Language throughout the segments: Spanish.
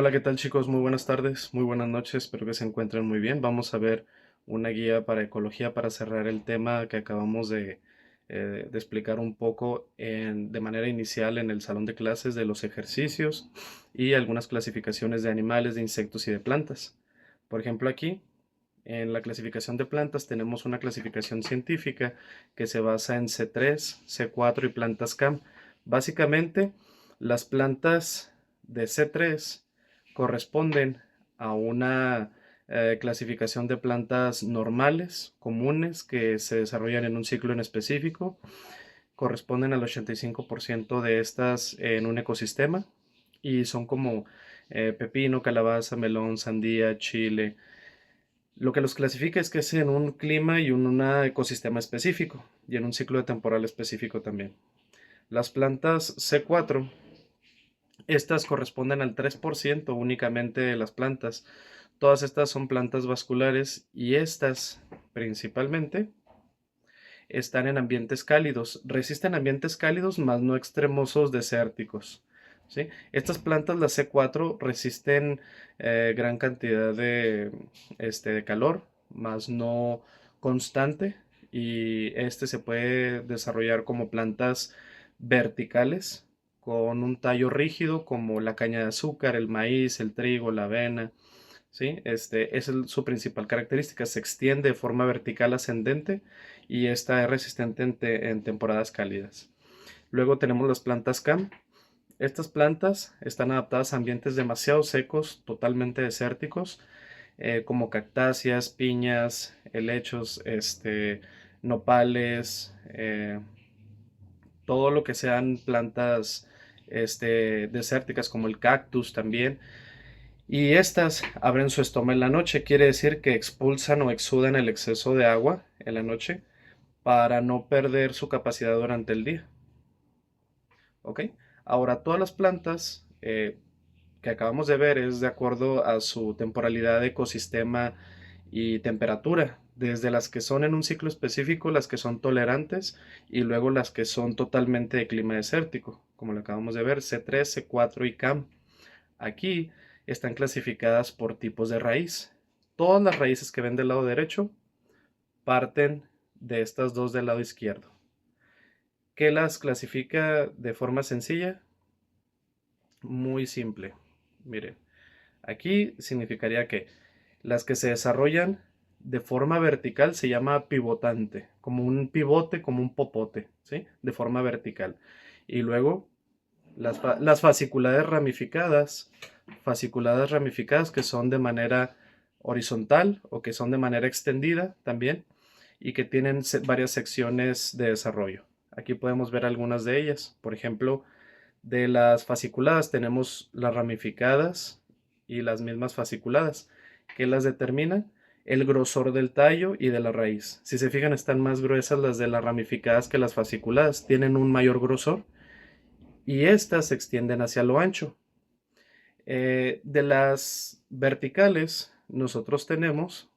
Hola, ¿qué tal chicos? Muy buenas tardes, muy buenas noches, espero que se encuentren muy bien. Vamos a ver una guía para ecología para cerrar el tema que acabamos de explicar un poco de manera inicial en el salón de clases de los ejercicios y algunas clasificaciones de animales, de insectos y de plantas. Por ejemplo, aquí en la clasificación de plantas tenemos una clasificación científica que se basa en C3, C4 y plantas CAM. Básicamente, las plantas de C3 corresponden a una clasificación de plantas normales, comunes, que se desarrollan en un ciclo en específico. Corresponden al 85% de estas en un ecosistema y son como pepino, calabaza, melón, sandía, chile. Lo que los clasifica es que es en un clima y en un ecosistema específico y en un ciclo de temporal específico también. Las plantas C4, estas corresponden al 3% únicamente de las plantas. Todas estas son plantas vasculares y estas principalmente están en ambientes cálidos. Resisten ambientes cálidos, más no extremosos desérticos. ¿Sí? Estas plantas, las C4, resisten gran cantidad de calor, más no constante, y este se puede desarrollar como plantas verticales con un tallo rígido como la caña de azúcar, el maíz, el trigo, la avena. ¿Sí? Es su principal característica, se extiende de forma vertical ascendente y esta es resistente en temporadas cálidas. Luego tenemos las plantas CAM. Estas plantas están adaptadas a ambientes demasiado secos, totalmente desérticos, como cactáceas, piñas, helechos, nopales, todo lo que sean plantas desérticas como el cactus también. Y estas abren su estoma en la noche, quiere decir que expulsan o exudan el exceso de agua en la noche para no perder su capacidad durante el día. ¿Ok? Ahora, todas las plantas que acabamos de ver es de acuerdo a su temporalidad de ecosistema y temperatura, desde las que son en un ciclo específico, las que son tolerantes y luego las que son totalmente de clima desértico, como lo acabamos de ver, C3, C4 y CAM. Aquí están clasificadas por tipos de raíz. Todas las raíces que ven del lado derecho parten de estas dos del lado izquierdo. ¿Qué las clasifica de forma sencilla? Muy simple. Miren, aquí significaría que las que se desarrollan de forma vertical se llama pivotante, como un pivote, como un popote, ¿sí? De forma vertical. Y luego las fasciculadas ramificadas que son de manera horizontal o que son de manera extendida también y que tienen varias secciones de desarrollo. Aquí podemos ver algunas de ellas. Por ejemplo, de las fasciculadas tenemos las ramificadas y las mismas fasciculadas, que las determinan el grosor del tallo y de la raíz. Si se fijan, están más gruesas las de las ramificadas que las fasciculadas, tienen un mayor grosor y estas se extienden hacia lo ancho. De las verticales, nosotros tenemos,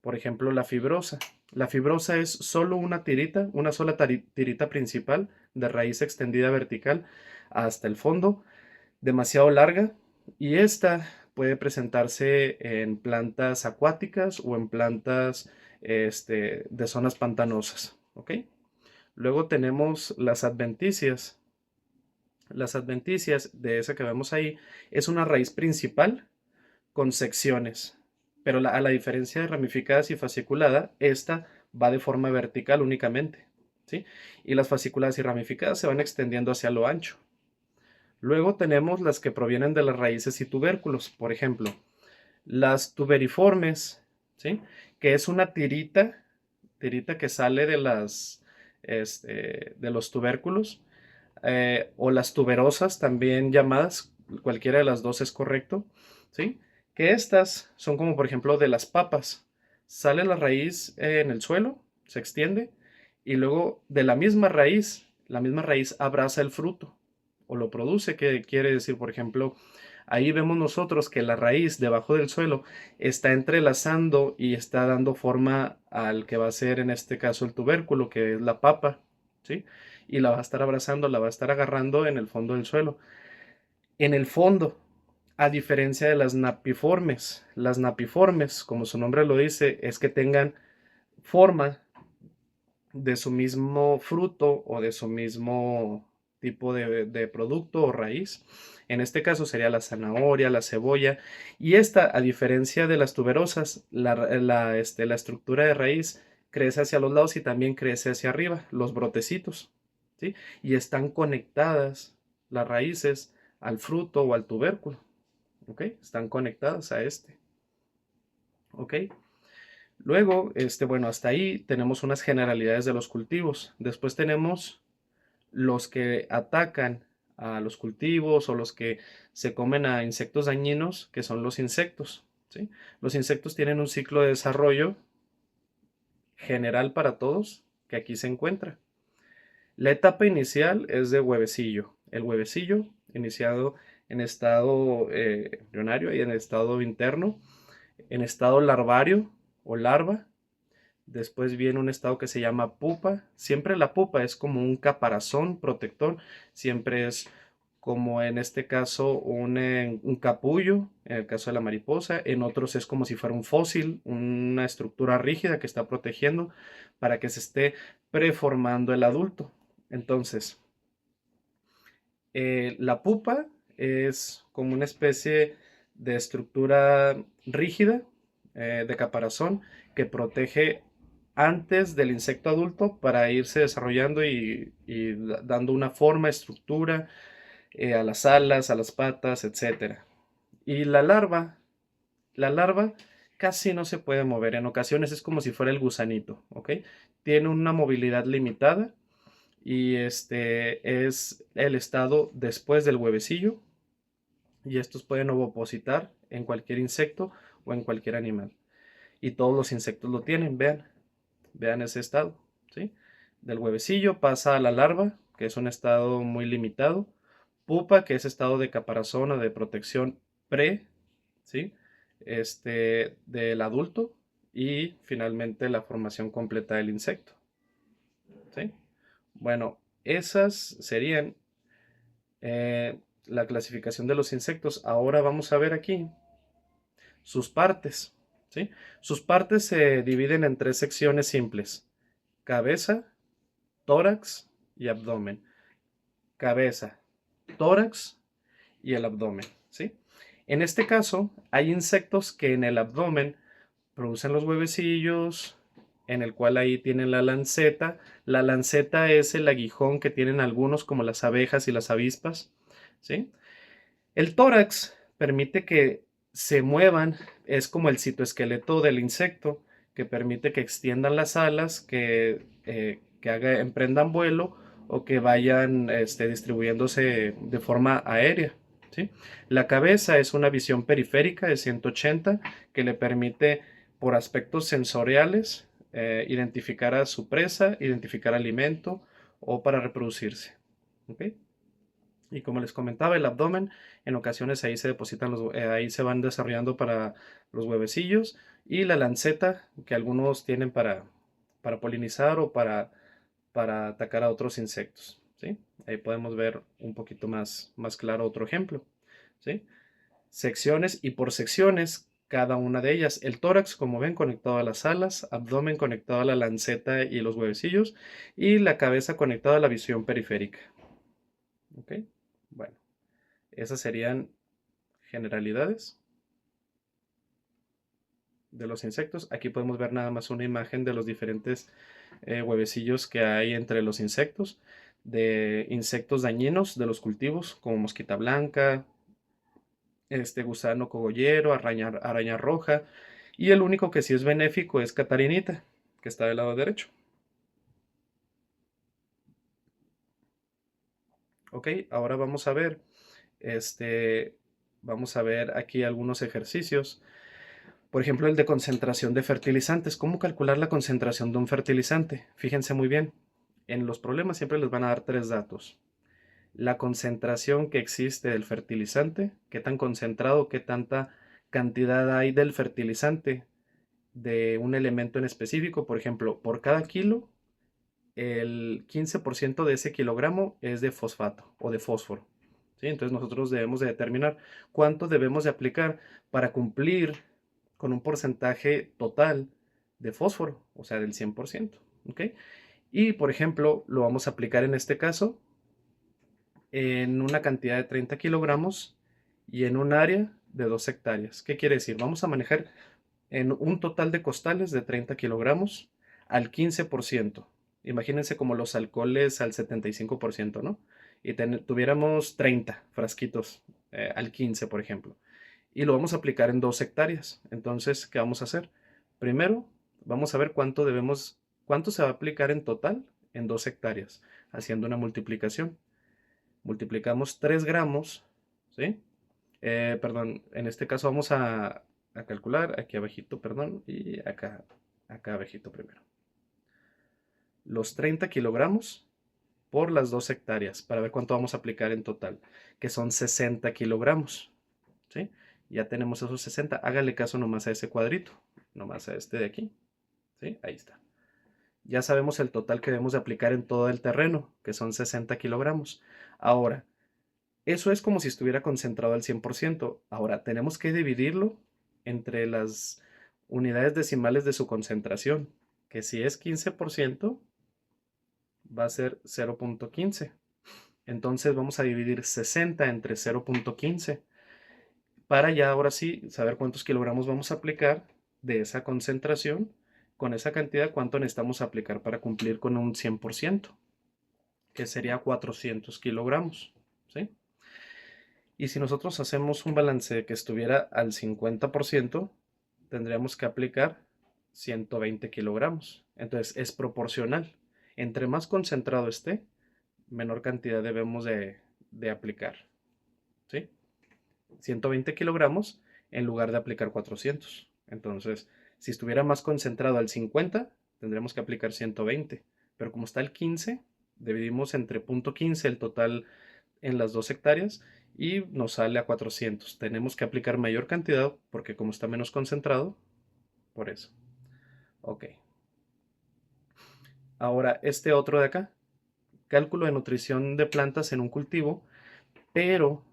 por ejemplo, la fibrosa. La fibrosa es solo una tirita, una sola tirita principal de raíz extendida vertical hasta el fondo, demasiado larga, y esta puede presentarse en plantas acuáticas o en plantas de zonas pantanosas. ¿Ok? Luego tenemos las adventicias. Las adventicias de esa que vemos ahí es una raíz principal con secciones, pero a la diferencia de ramificadas y fasciculada, esta va de forma vertical únicamente, ¿sí? Y las fasciculadas y ramificadas se van extendiendo hacia lo ancho. Luego tenemos las que provienen de las raíces y tubérculos, por ejemplo, las tuberiformes, ¿sí? Que es una tirita que sale de los tubérculos, o las tuberosas, también llamadas, cualquiera de las dos es correcto, ¿sí? Que estas son como por ejemplo de las papas. Sale la raíz en el suelo, se extiende y luego de la misma raíz abraza el fruto o lo produce, que quiere decir, por ejemplo, ahí vemos nosotros que la raíz debajo del suelo está entrelazando y está dando forma al que va a ser en este caso el tubérculo, que es la papa, ¿sí? Y la va a estar abrazando, la va a estar agarrando en el fondo del suelo. En el fondo, a diferencia de las napiformes. Las napiformes, como su nombre lo dice, es que tengan forma de su mismo fruto o de su mismo tipo de producto o raíz. En este caso sería la zanahoria, la cebolla. Y esta, a diferencia de las tuberosas, la estructura de raíz crece hacia los lados y también crece hacia arriba, los brotecitos. ¿Sí? Y están conectadas las raíces al fruto o al tubérculo. ¿Ok? Están conectadas a este. ¿Ok? Luego, bueno, hasta ahí tenemos unas generalidades de los cultivos. Después tenemos los que atacan a los cultivos o los que se comen a insectos dañinos, que son los insectos. ¿Sí? Los insectos tienen un ciclo de desarrollo general para todos, que aquí se encuentra. La etapa inicial es de huevecillo. El huevecillo, iniciado en estado embrionario y en estado interno, en estado larvario o larva. Después viene un estado que se llama pupa. Siempre la pupa es como un caparazón protector. Siempre es como en este caso un capullo, en el caso de la mariposa. En otros es como si fuera un fósil, una estructura rígida que está protegiendo para que se esté preformando el adulto. Entonces, la pupa es como una especie de estructura rígida de caparazón que protege antes del insecto adulto para irse desarrollando y dando una forma, estructura a las alas, a las patas, etcétera. Y la larva casi no se puede mover. En ocasiones es como si fuera el gusanito, ¿ok? Tiene una movilidad limitada y este es el estado después del huevecillo y estos pueden ovopositar en cualquier insecto o en cualquier animal. Y todos los insectos lo tienen, vean ese estado, ¿sí? Del huevecillo pasa a la larva, que es un estado muy limitado, pupa, que es estado de caparazón o de protección pre, ¿sí? Del adulto y finalmente la formación completa del insecto, ¿sí? Bueno, esas serían la clasificación de los insectos. Ahora vamos a ver aquí sus partes, ¿sí? Sus partes se dividen en tres secciones simples: cabeza, tórax y abdomen. Cabeza, tórax y el abdomen, ¿sí? En este caso, hay insectos que en el abdomen producen los huevecillos, en el cual ahí tienen la lanceta. La lanceta es el aguijón que tienen algunos, como las abejas y las avispas, ¿sí? El tórax permite que se muevan, es como el citoesqueleto del insecto, que permite que extiendan las alas, que emprendan vuelo o que vayan distribuyéndose de forma aérea. ¿Sí? La cabeza es una visión periférica de 180 que le permite, por aspectos sensoriales, identificar a su presa, identificar alimento o para reproducirse. ¿Ok? Y como les comentaba, el abdomen, en ocasiones ahí se depositan ahí se van desarrollando para los huevecillos. Y la lanceta, que algunos tienen para polinizar o para atacar a otros insectos. ¿Sí? Ahí podemos ver un poquito más claro otro ejemplo. ¿Sí? Secciones y por secciones, cada una de ellas. El tórax, como ven, conectado a las alas, abdomen conectado a la lanceta y los huevecillos, y la cabeza conectada a la visión periférica. ¿Ok? Bueno. Esas serían generalidades de los insectos. Aquí podemos ver nada más una imagen de los diferentes huevecillos que hay entre los insectos, de insectos dañinos de los cultivos, como mosquita blanca, gusano cogollero, araña roja, y el único que sí es benéfico es catarinita, que está del lado derecho. Ok, ahora vamos a ver aquí algunos ejercicios. Por ejemplo, el de concentración de fertilizantes. ¿Cómo calcular la concentración de un fertilizante? Fíjense muy bien. En los problemas siempre les van a dar tres datos: la concentración que existe del fertilizante, qué tan concentrado, qué tanta cantidad hay del fertilizante de un elemento en específico. Por ejemplo, por cada kilo, el 15% de ese kilogramo es de fosfato o de fósforo. ¿sí? Entonces nosotros debemos de determinar cuánto debemos de aplicar para cumplir con un porcentaje total de fósforo, o sea, del 100%. ¿Ok? Y, por ejemplo, lo vamos a aplicar en este caso en una cantidad de 30 kilogramos y en un área de 2 hectáreas. ¿Qué quiere decir? Vamos a manejar en un total de costales de 30 kilogramos al 15%. Imagínense como los alcoholes al 75%, ¿no? Y tuviéramos 30 frasquitos al 15, por ejemplo. Y lo vamos a aplicar en 2 hectáreas. Entonces, ¿qué vamos a hacer? Primero, vamos a ver cuánto se va a aplicar en total en 2 hectáreas, haciendo una multiplicación. Multiplicamos 3 gramos, ¿sí? Perdón, en este caso vamos a calcular aquí abajito, perdón, y acá abajito primero. Los 30 kilogramos por las 2 hectáreas para ver cuánto vamos a aplicar en total, que son 60 kilogramos, ¿sí? Ya tenemos esos 60. Hágale caso nomás a ese cuadrito, nomás a este de aquí, ¿sí? Ahí está. Ya sabemos el total que debemos de aplicar en todo el terreno, que son 60 kilogramos. Ahora, eso es como si estuviera concentrado al 100%. Ahora, tenemos que dividirlo entre las unidades decimales de su concentración, que si es 15%, va a ser 0.15. Entonces vamos a dividir 60 entre 0.15 para ya ahora sí saber cuántos kilogramos vamos a aplicar de esa concentración. Con esa cantidad, cuánto necesitamos aplicar para cumplir con un 100%, que sería 400 kilogramos, ¿sí? Y si nosotros hacemos un balance que estuviera al 50%, tendríamos que aplicar 120 kilogramos. Entonces es proporcional. Entre más concentrado esté, menor cantidad debemos de aplicar, ¿sí? 120 kilogramos en lugar de aplicar 400. Entonces, si estuviera más concentrado al 50, tendremos que aplicar 120. Pero como está el 15, dividimos entre 0.15 el total en las 2 hectáreas y nos sale a 400. Tenemos que aplicar mayor cantidad porque como está menos concentrado, por eso. Ok. Ahora, este otro de acá, cálculo de nutrición de plantas en un cultivo, pero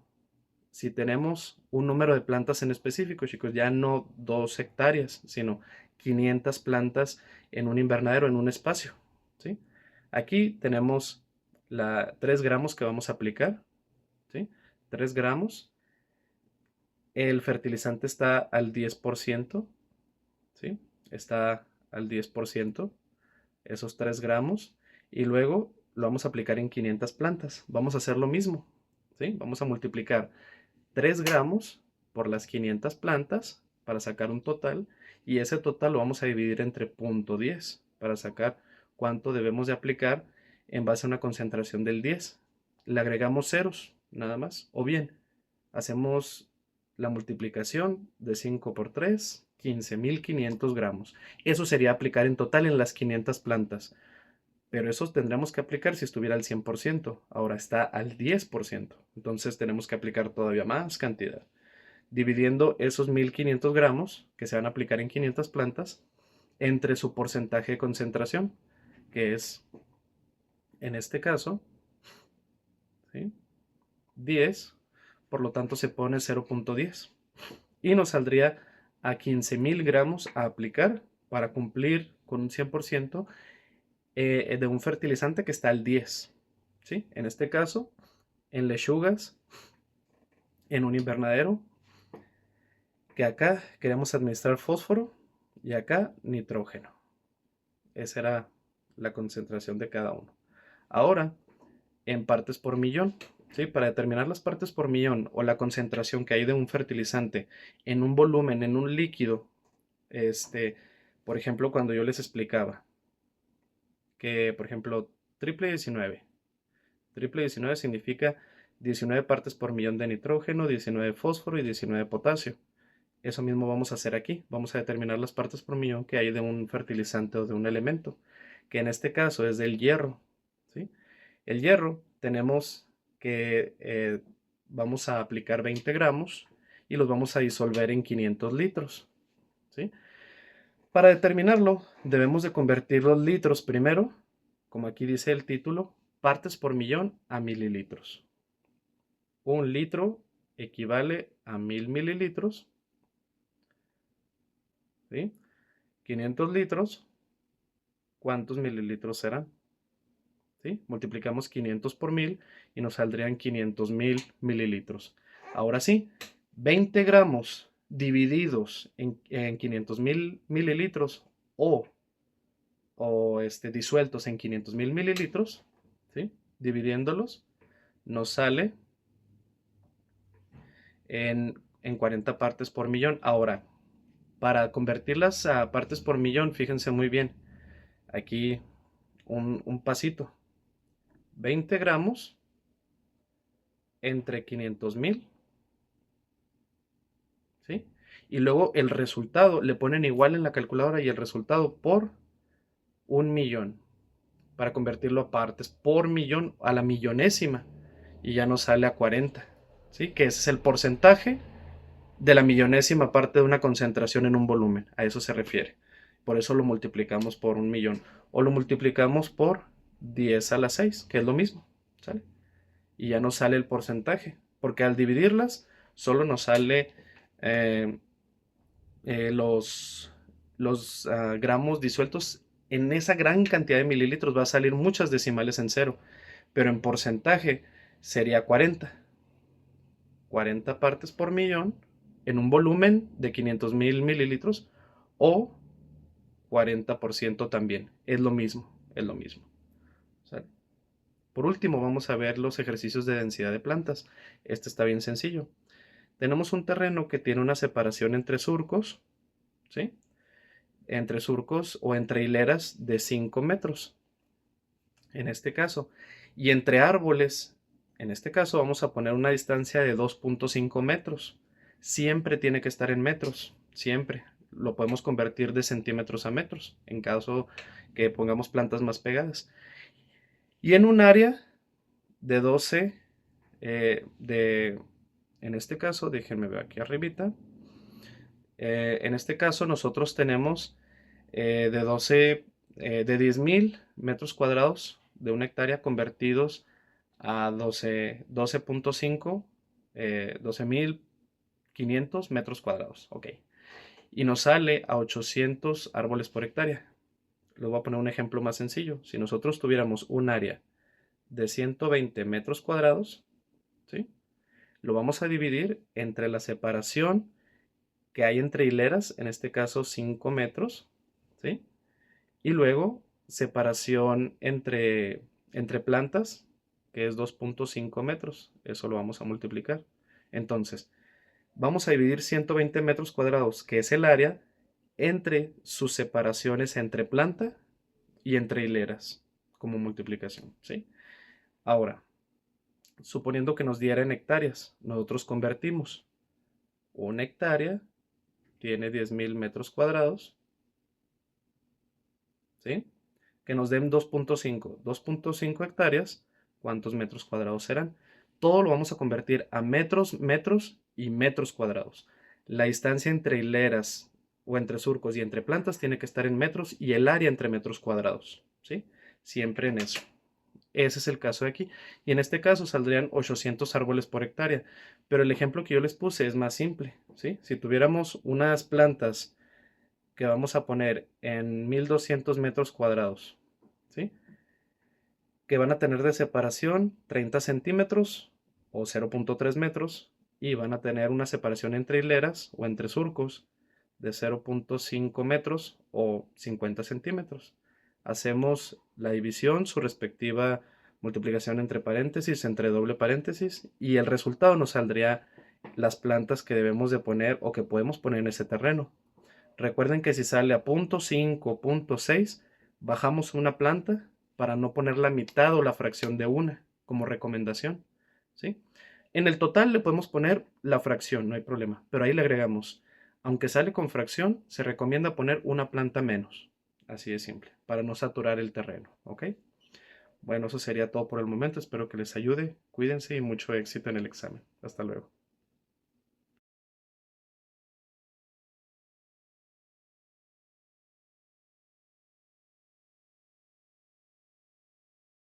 si tenemos un número de plantas en específico, chicos, ya no 2 hectáreas, sino 500 plantas en un invernadero, en un espacio, ¿sí? Aquí tenemos 3 gramos que vamos a aplicar, ¿sí? 3 gramos. El fertilizante está al 10%, ¿sí? Está al 10%, esos 3 gramos. Y luego lo vamos a aplicar en 500 plantas. Vamos a hacer lo mismo, ¿sí? Vamos a multiplicar 3 gramos por las 500 plantas para sacar un total. Y ese total lo vamos a dividir entre 0.10 para sacar cuánto debemos de aplicar en base a una concentración del 10. Le agregamos ceros, nada más. O bien, hacemos la multiplicación de 5 por 3, 15.500 gramos. Eso sería aplicar en total en las 500 plantas. Pero eso tendríamos que aplicar si estuviera al 100%. Ahora está al 10%. Entonces tenemos que aplicar todavía más cantidad. Dividiendo esos 1.500 gramos que se van a aplicar en 500 plantas entre su porcentaje de concentración, que es, en este caso, ¿sí? 10. Por lo tanto se pone 0.10. Y nos saldría a 15.000 gramos a aplicar para cumplir con un 100% de un fertilizante que está al 10. ¿Sí? En este caso, en lechugas, en un invernadero, que acá queremos administrar fósforo y acá nitrógeno. Esa era la concentración de cada uno. Ahora, en partes por millón. ¿Sí? Para determinar las partes por millón o la concentración que hay de un fertilizante en un volumen, en un líquido, por ejemplo, cuando yo les explicaba que, por ejemplo, triple 19. Triple 19 significa 19 partes por millón de nitrógeno, 19 de fósforo y 19 de potasio. Eso mismo vamos a hacer aquí. Vamos a determinar las partes por millón que hay de un fertilizante o de un elemento, que en este caso es del hierro. ¿Sí? El hierro tenemos que vamos a aplicar 20 gramos y los vamos a disolver en 500 litros. ¿Sí? Para determinarlo, debemos de convertir los litros primero, como aquí dice el título, partes por millón a mililitros. Un litro equivale a 1000 mililitros, ¿sí? 500 litros, ¿cuántos mililitros serán? ¿Sí? Multiplicamos 500 por 1000 y nos saldrían 500.000 mililitros. Ahora sí, 20 gramos divididos en 500.000 mililitros o, disueltos en 500.000 mililitros, ¿sí? Dividiéndolos, nos sale en 40 partes por millón. Ahora, para convertirlas a partes por millón, fíjense muy bien, aquí un pasito. 20 gramos entre 500.000, ¿sí? Y luego el resultado, le ponen igual en la calculadora y el resultado por 1.000.000, para convertirlo a partes por millón, a la millonésima, y ya nos sale a 40, ¿sí? Que ese es el porcentaje de la millonésima parte de una concentración en un volumen, a eso se refiere. Por eso lo multiplicamos por 1.000.000, o lo multiplicamos por 10 a la 6, que es lo mismo, ¿sale? Y ya nos sale el porcentaje, porque al dividirlas solo nos sale eh, los gramos disueltos en esa gran cantidad de mililitros. Va a salir muchas decimales en cero, pero en porcentaje sería 40 partes por millón en un volumen de 500.000 mililitros, o 40% también. Es lo mismo, es lo mismo. ¿Sale? Por último, vamos a ver los ejercicios de densidad de plantas. Este está bien sencillo. Tenemos un terreno que tiene una separación entre surcos, ¿sí? Entre surcos o entre hileras de 5 metros, en este caso. Y entre árboles, en este caso vamos a poner una distancia de 2.5 metros. Siempre tiene que estar en metros, siempre. Lo podemos convertir de centímetros a metros, en caso que pongamos plantas más pegadas. Y en un área de 12, en este caso, déjenme ver aquí arribita. En este caso nosotros tenemos de 12, de 10.000 metros cuadrados de una hectárea convertidos a 12.5, 12.500 metros cuadrados. Ok. Y nos sale a 800 árboles por hectárea. Les voy a poner un ejemplo más sencillo. Si nosotros tuviéramos un área de 120 metros cuadrados, ¿sí? Lo vamos a dividir entre la separación que hay entre hileras, en este caso 5 metros, ¿sí? Y luego separación entre plantas, que es 2.5 metros. Eso lo vamos a multiplicar. Entonces, vamos a dividir 120 metros cuadrados, que es el área, entre sus separaciones entre planta y entre hileras, como multiplicación, ¿sí? Ahora, suponiendo que nos diera en hectáreas, nosotros convertimos. Una hectárea tiene 10.000 metros cuadrados, ¿sí? Que nos den 2.5 hectáreas, ¿cuántos metros cuadrados serán? Todo lo vamos a convertir a metros, metros y metros cuadrados. La distancia entre hileras o entre surcos y entre plantas tiene que estar en metros, y el área entre metros cuadrados, ¿sí? Siempre en eso. Ese es el caso de aquí. Y en este caso saldrían 800 árboles por hectárea. Pero el ejemplo que yo les puse es más simple, ¿sí? Si tuviéramos unas plantas que vamos a poner en 1200 metros cuadrados, ¿sí? Que van a tener de separación 30 centímetros o 0.3 metros, y van a tener una separación entre hileras o entre surcos de 0.5 metros o 50 centímetros. Hacemos la división, su respectiva multiplicación entre paréntesis, entre doble paréntesis, y el resultado nos saldría las plantas que debemos de poner o que podemos poner en ese terreno. Recuerden que si sale a 0.5, 0.6, bajamos una planta para no poner la mitad o la fracción de una como recomendación, ¿sí? En el total le podemos poner la fracción, no hay problema, pero ahí le agregamos, aunque sale con fracción, se recomienda poner una planta menos. Así de simple, para no saturar el terreno, ¿ok? Bueno, eso sería todo por el momento. Espero que les ayude. Cuídense y mucho éxito en el examen. Hasta luego.